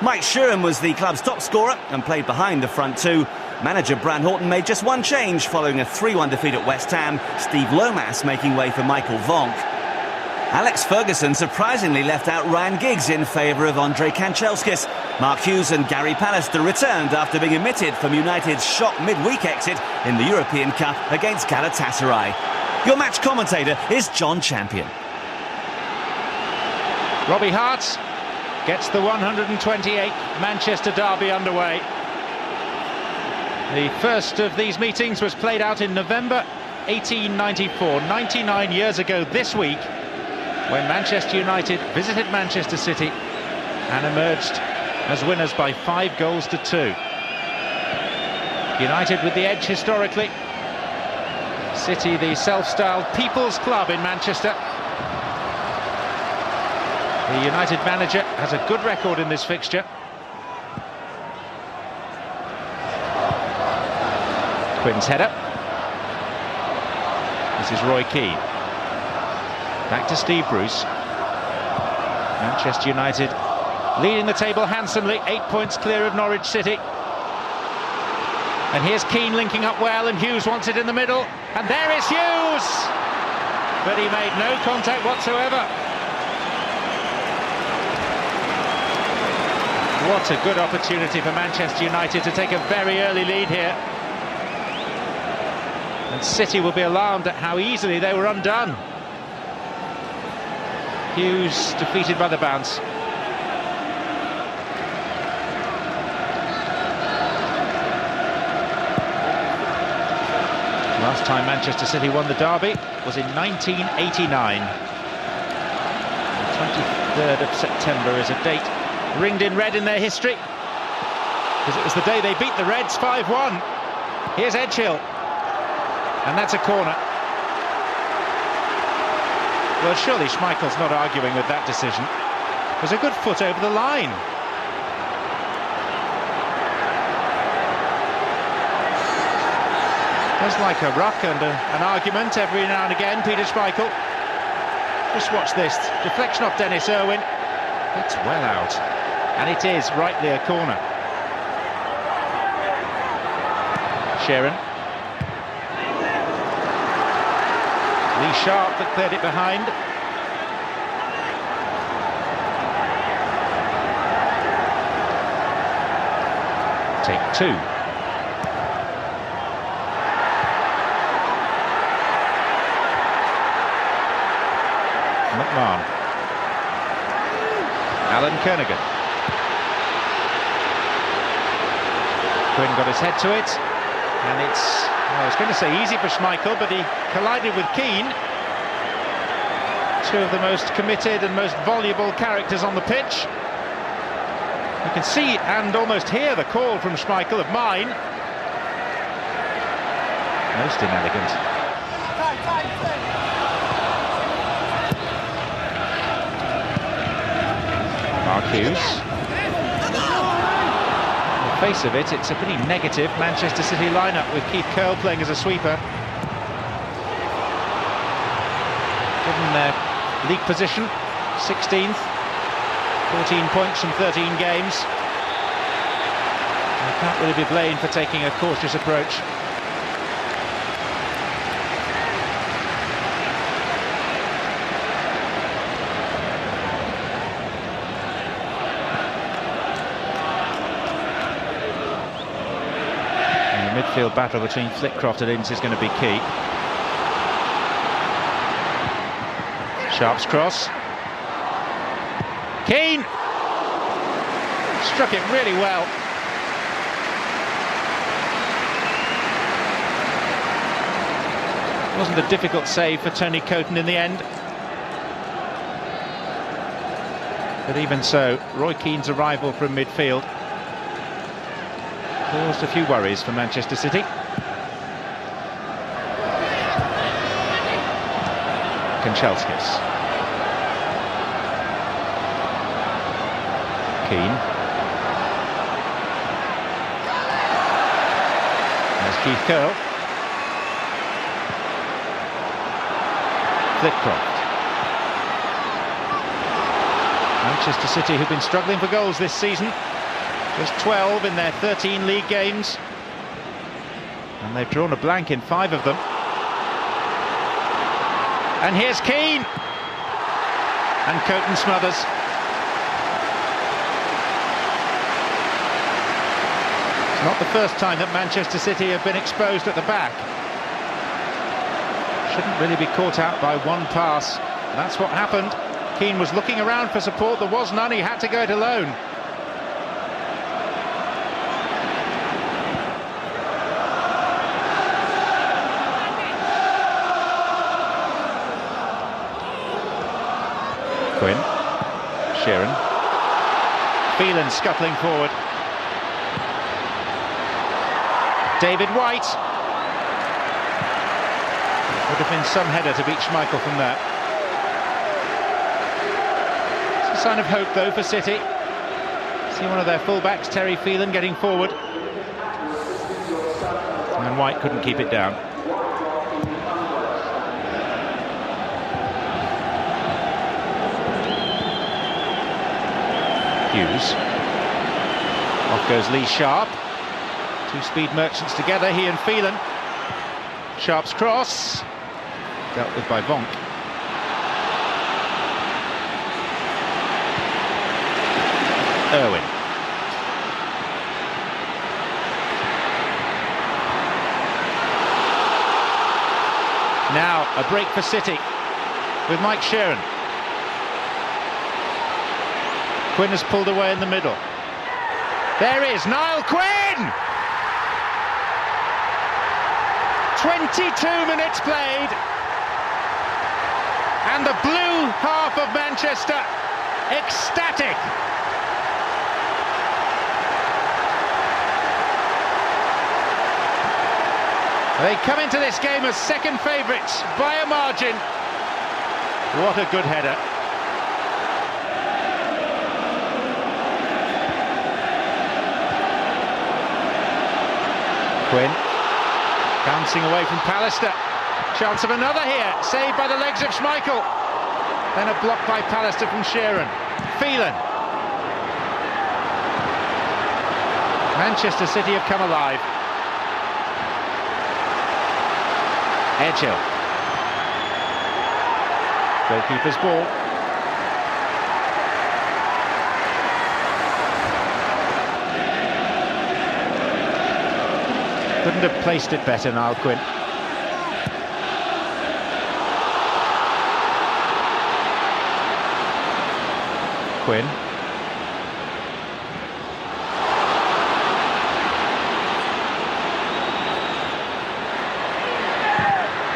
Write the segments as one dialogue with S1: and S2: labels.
S1: Mike Sheeran was the club's top scorer and played behind the front two. Manager Bran Horton made just one change following a 3-1 defeat at West Ham, Steve Lomas making way for Michael Vonk. Alex Ferguson surprisingly left out Ryan Giggs in favour of Andrei Kanchelskis. Mark Hughes and Gary Pallister returned after being omitted from United's shock midweek exit in the European Cup against Galatasaray. Your match commentator is John Champion.
S2: Robbie Hart gets the 128th Manchester derby underway. The first of these meetings was played out in November 1894, 99 years ago this week, when Manchester United visited Manchester City and emerged as winners by 5-2. United with the edge historically. City, the self-styled People's Club in Manchester. The United manager has a good record in this fixture. Quinn's header. This is Roy Keane. Back to Steve Bruce. Manchester United leading the table handsomely, 8 points clear of Norwich City. And here's Keane linking up well, and Hughes wants it in the middle. And there is Hughes! But he made no contact whatsoever. What a good opportunity for Manchester United to take a very early lead here. And City will be alarmed at how easily they were undone. Hughes defeated by the bounce. Last time Manchester City won the derby was in 1989. The 23rd of September is a date ringed in red in their history, because it was the day they beat the Reds 5-1. Here's Edgehill, and that's a corner. Well, surely Schmeichel's not arguing with that decision. It was a good foot over the line. There's like a ruck and an argument every now and again, Peter Schmeichel. Just watch this. Deflection off Dennis Irwin. It's well out. And it is rightly a corner. Sheeran. Lee Sharp that cleared it behind. Take two. McMahon. Alan Kernigan. Quinn got his head to it, and it's, well, I was going to say easy for Schmeichel, but he collided with Keane. Two of the most committed and most voluble characters on the pitch. You can see and almost hear the call from Schmeichel of mine. Most inelegant. Mark Hughes. On the face of it, it's a pretty negative Manchester City lineup with Keith Curle playing as a sweeper. Given their league position, 16th, 14 points from 13 games. They can't really be blamed for taking a cautious approach. Midfield battle between Flitcroft and Ince is going to be key. Sharp's cross. Keane! Struck it really well. Wasn't a difficult save for Tony Coton in the end. But even so, Roy Keane's arrival from midfield caused a few worries for Manchester City. Kanchelskis. Keane. There's Keith Curle. Flitcroft. Manchester City, who've been struggling for goals this season, Just 12 in their 13 league games. And they've drawn a blank in 5 of them. And here's Keane. And Coton smothers. It's not the first time that Manchester City have been exposed at the back. Shouldn't really be caught out by one pass. That's what happened. Keane was looking around for support. There was none. He had to go it alone. Quinn, Sheeran, Phelan scuttling forward. David White. Would have been some header to beat Schmeichel from that. It's a sign of hope though for City. See one of their fullbacks, Terry Phelan, getting forward. And White couldn't keep it down. Hughes. Off goes Lee Sharp. Two speed merchants together, he and Phelan. Sharp's cross. Dealt with by Vonk. Irwin. Now a break for City with Mike Sheeran. Quinn has pulled away in the middle. There is Niall Quinn! 22 minutes played. And the blue half of Manchester ecstatic. They come into this game as second favourites by a margin. What a good header. Quinn, bouncing away from Pallister. Chance of another here, saved by the legs of Schmeichel. Then a block by Pallister from Sheeran. Phelan. Manchester City have come alive. Edgehill. Goalkeeper's ball. Couldn't have placed it better, Niall Quinn. Quinn.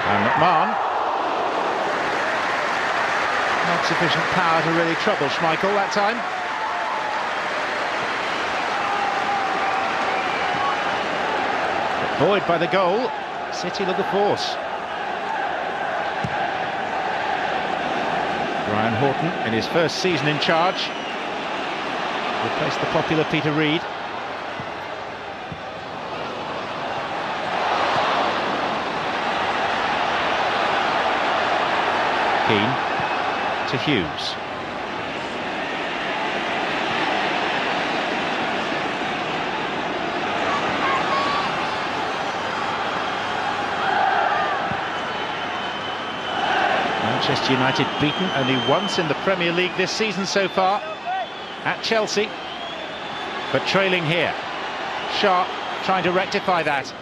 S2: And McMahon. Not sufficient power to really trouble Schmeichel that time. Buoyed by the goal, City look a force. Brian Horton, in his first season in charge, replaced the popular Peter Reid. Keane to Hughes. Manchester United beaten only once in the Premier League this season so far, at Chelsea, but trailing here. Sharp trying to rectify that.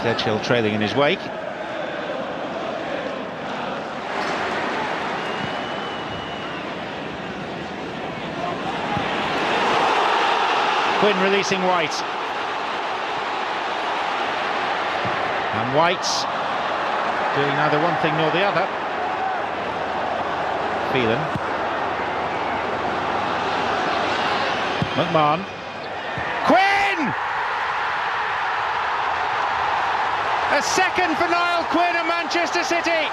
S2: Edgehill trailing in his wake. Quinn releasing White. And White's doing neither one thing nor the other. Phelan. McMahon. Quinn! A second for Niall Quinn and Manchester City.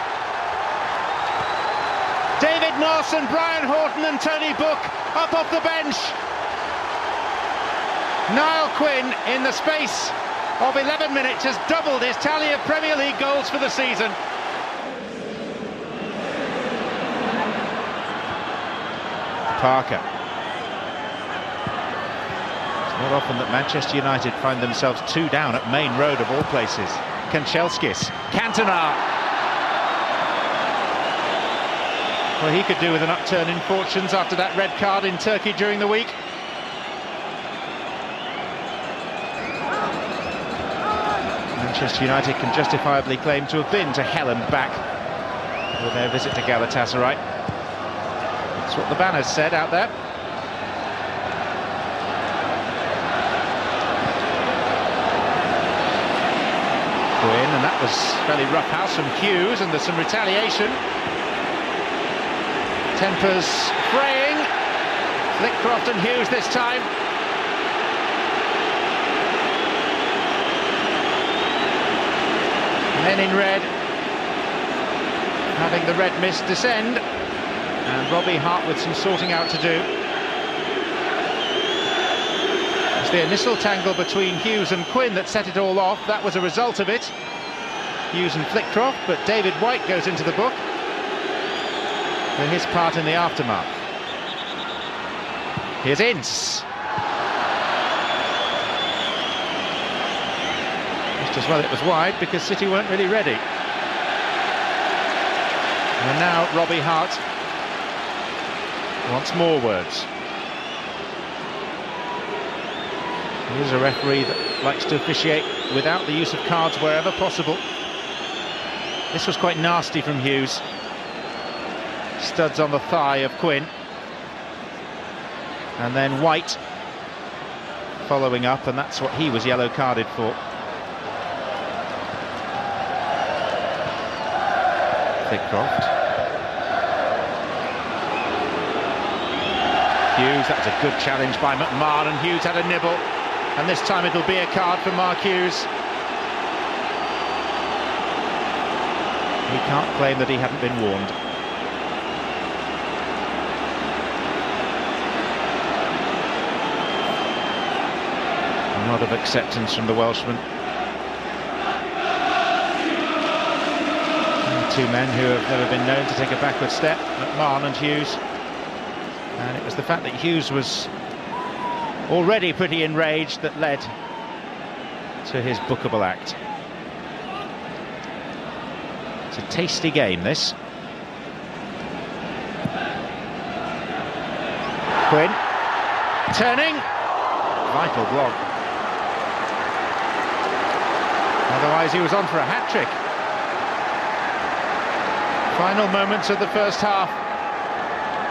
S2: David Moss and Brian Horton and Tony Book up off the bench. Niall Quinn, in the space of 11 minutes has doubled his tally of Premier League goals for the season. Parker. It's not often that Manchester United find themselves 2 down at Main Road of all places. Kanchelskis, Cantona. Well, he could do with an upturn in fortunes after that red card in Turkey during the week. Manchester United can justifiably claim to have been to hell and back with their visit to Galatasaray. That's what the banners said out there. Quinn, and that was fairly rough house from Hughes, and there's some retaliation. Tempers fraying. Flitcroft and Hughes this time. Men in red, having the red mist descend, and Robbie Hart with some sorting out to do. It's the initial tangle between Hughes and Quinn that set it all off. That was a result of it. Hughes and Flitcroft, but David White goes into the book for his part in the aftermath. Here's Ince. Just as well it was wide, because City weren't really ready. And now Robbie Hart wants more words. He is a referee that likes to officiate without the use of cards wherever possible. This was quite nasty from Hughes. Studs on the thigh of Quinn. And then White following up, and that's what he was yellow carded for. Flitcroft. Hughes, that was a good challenge by McMahon, and Hughes had a nibble, and this time it'll be a card for Mark Hughes. He can't claim that he hadn't been warned. A lot of acceptance from the Welshman. Two men who have never been known to take a backward step, McMahon and Hughes. And it was the fact that Hughes was already pretty enraged that led to his bookable act. It's a tasty game, this. Quinn turning, vital block. Otherwise he was on for a hat-trick. Final moments of the first half,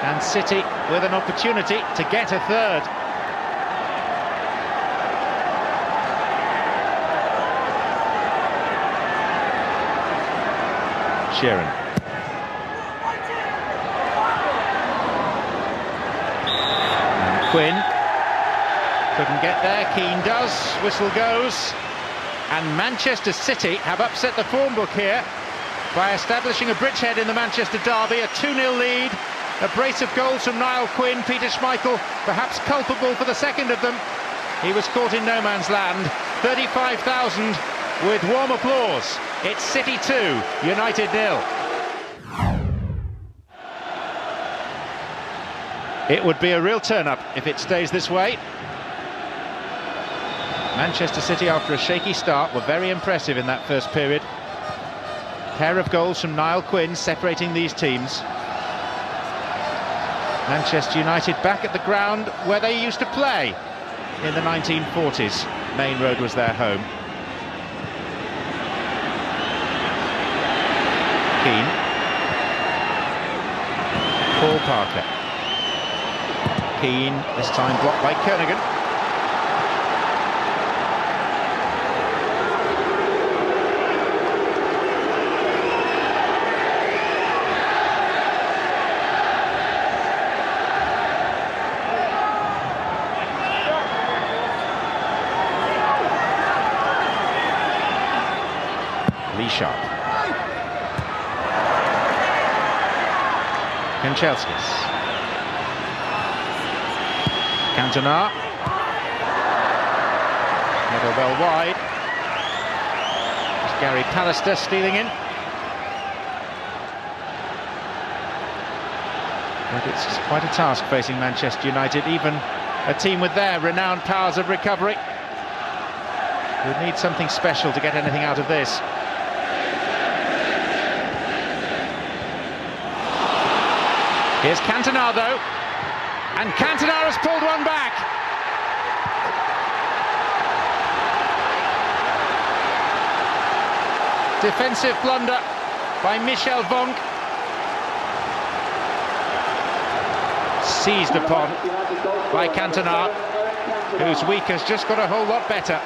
S2: and City with an opportunity to get a third. Sheeran. And Quinn couldn't get there. Keane does. Whistle goes. And Manchester City have upset the form book here by establishing a bridgehead in the Manchester derby, a 2-0 lead, a brace of goals from Niall Quinn. Peter Schmeichel perhaps culpable for the second of them. He was caught in no man's land. 35,000 with warm applause. It's City 2, United 0. It would be a real turn-up if it stays this way. Manchester City, after a shaky start, were very impressive in that first period. Pair of goals from Niall Quinn separating these teams. Manchester United back at the ground where they used to play in the 1940s. Main Road was their home. Keane. Paul Parker. Keane, this time blocked by Kernigan. Sharp. Kanchelskis. Cantona. Header well wide. Gary Pallister stealing in. But it's quite a task facing Manchester United, even a team with their renowned powers of recovery. Would need something special to get anything out of this. Here's Cantona though, and Cantona has pulled one back. Defensive blunder by Michel Vonk. Seized upon by Cantona, whose week has just got a whole lot better.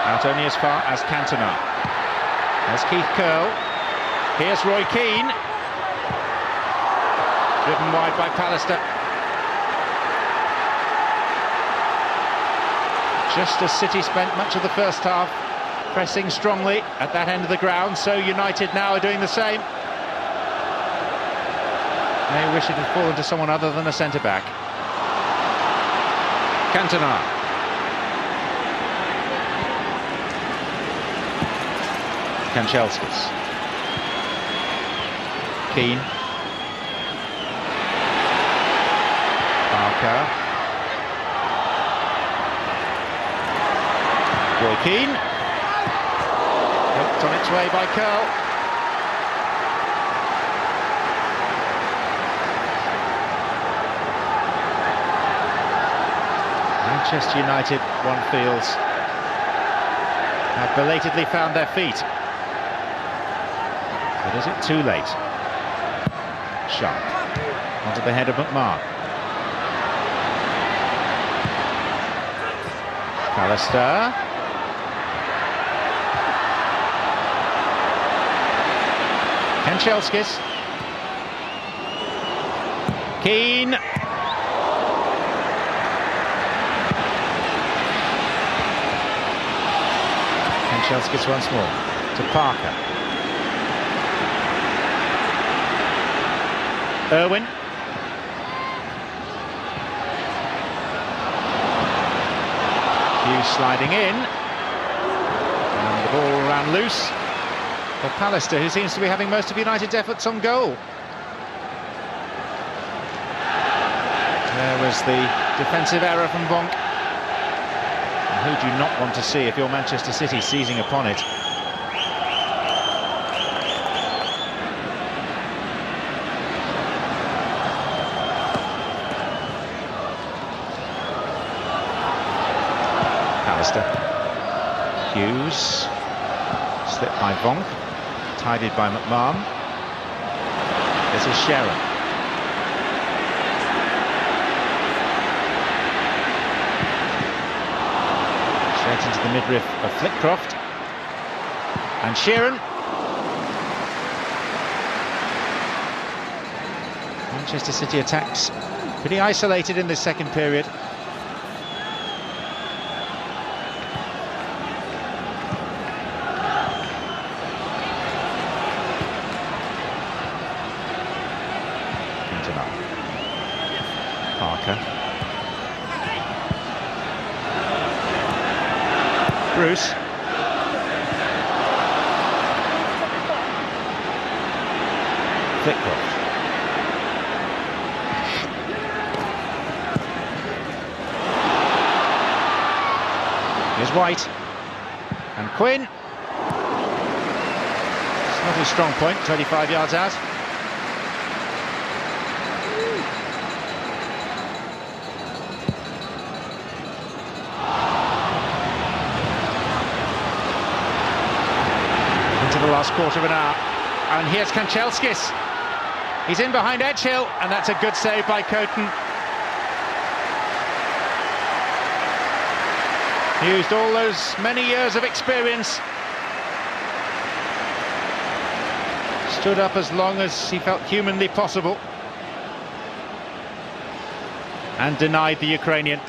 S2: Out only as far as Cantona. There's Keith Curle. Here's Roy Keane. Driven wide by Pallister. Just as City spent much of the first half pressing strongly at that end of the ground, so United now are doing the same. May wish it had fallen to someone other than a centre-back. Cantona. Kanchelskis. Keane. Parker. Roy Keane. Helped on its way by Curle. Manchester United, one feels, have belatedly found their feet. But is it too late? Sharp onto the head of McMahon. Pallister. Kanchelskis. Keane. Kanchelskis once more to Parker. Irwin. Hughes sliding in. And the ball ran loose for Pallister, who seems to be having most of United's efforts on goal. There was the defensive error from Vonk. And who do you not want to see if you're Manchester City seizing upon it? Pallister. Hughes. Slipped by Vonk. Tidied by McMahon. This is Sheron. Straight into the midriff of Flitcroft. And Sheron. Manchester City attacks pretty isolated in this second period. Parker. Bruce. Flitcroft. Here's White. And Quinn. It's not a strong point, 25 yards out. The last quarter of an hour, and here's Kanchelskis. He's in behind Edgehill, and that's a good save by Coton. He used all those many years of experience, stood up as long as he felt humanly possible, and denied the Ukrainian.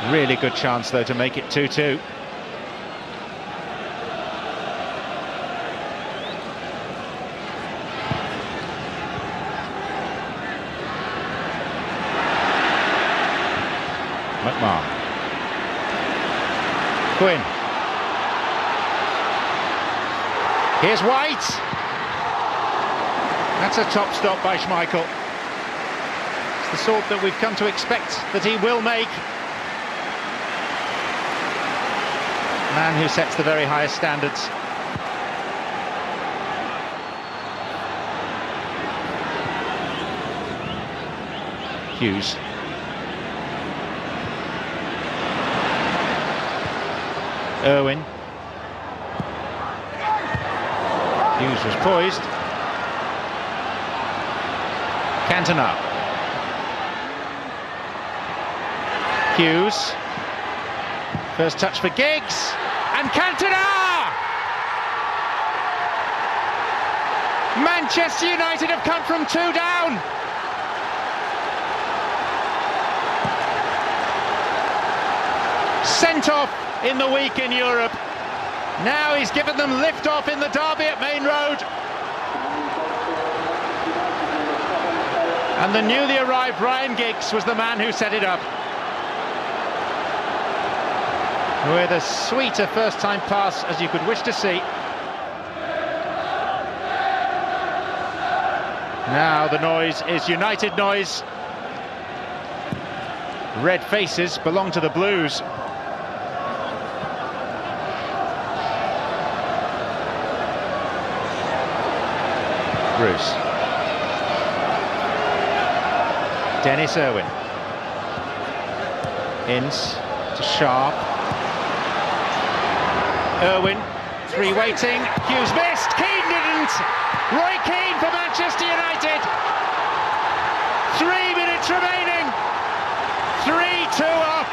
S2: Really good chance, though, to make it 2-2. McMahon. Quinn. Here's White. That's a top stop by Schmeichel. It's the sort that we've come to expect that he will make. Man who sets the very highest standards. Hughes. Irwin. Hughes was poised. Cantona. Hughes. First touch for Giggs. And Cantona! Manchester United have come from 2 down. Sent off in the week in Europe. Now he's given them lift off in the derby at Main Road. And the newly arrived Ryan Giggs was the man who set it up. With as sweet a first-time pass as you could wish to see. Now the noise is United noise. Red faces belong to the Blues. Bruce. Dennis Irwin. Ince to Sharp. Irwin, three waiting. Hughes missed. Keane didn't. Roy Keane for Manchester United. 3 minutes remaining. 3-2 up.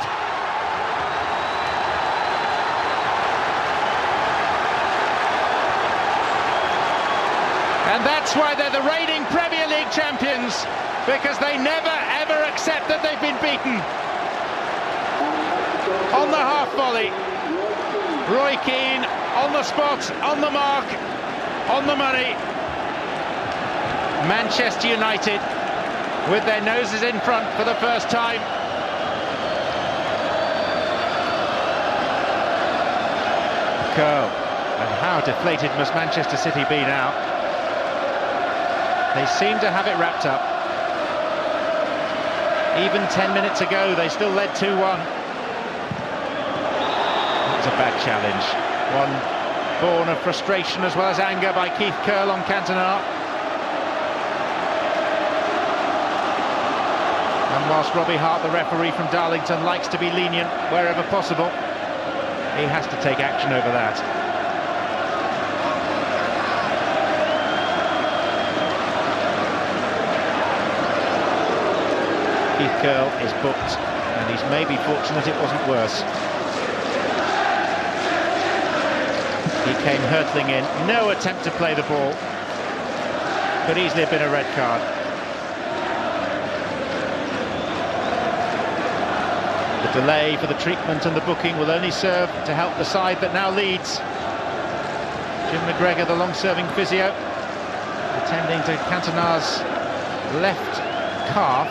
S2: And that's why they're the reigning Premier League champions, because they never ever accept that they've been beaten. On the half volley, Roy Keane on the spot, on the mark, on the money. Manchester United with their noses in front for the first time. Curl. And how deflated must Manchester City be now? They seem to have it wrapped up. Even 10 minutes ago, they still led 2-1. That was a bad challenge. One born of frustration as well as anger by Keith Curle on Cantona. And whilst Robbie Hart, the referee from Darlington, likes to be lenient wherever possible, he has to take action over that. Keith Curle is booked, and he's maybe fortunate it wasn't worse. He came hurtling in, no attempt to play the ball. Could easily have been a red card. The delay for the treatment and the booking will only serve to help the side that now leads. Jim McGregor, the long-serving physio, attending to Cantona's left calf.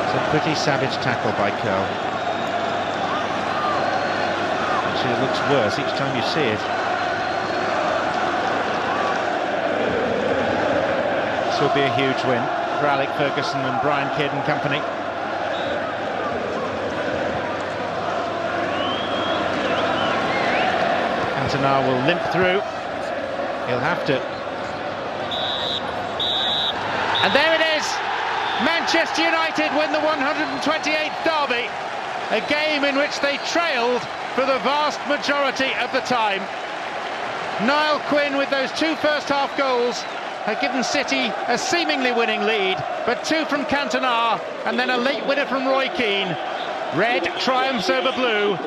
S2: It's a pretty savage tackle by Curle. Actually, it looks worse each time you see it. This will be a huge win for Alec Ferguson and Brian Kidd and company. Cantona will limp through. He'll have to. And there it is! Manchester United win the 128th derby, a game in which they trailed for the vast majority of the time. Niall Quinn with those 2 first-half goals had given City a seemingly winning lead, but 2 from Cantona and then a late winner from Roy Keane. Red triumphs over blue.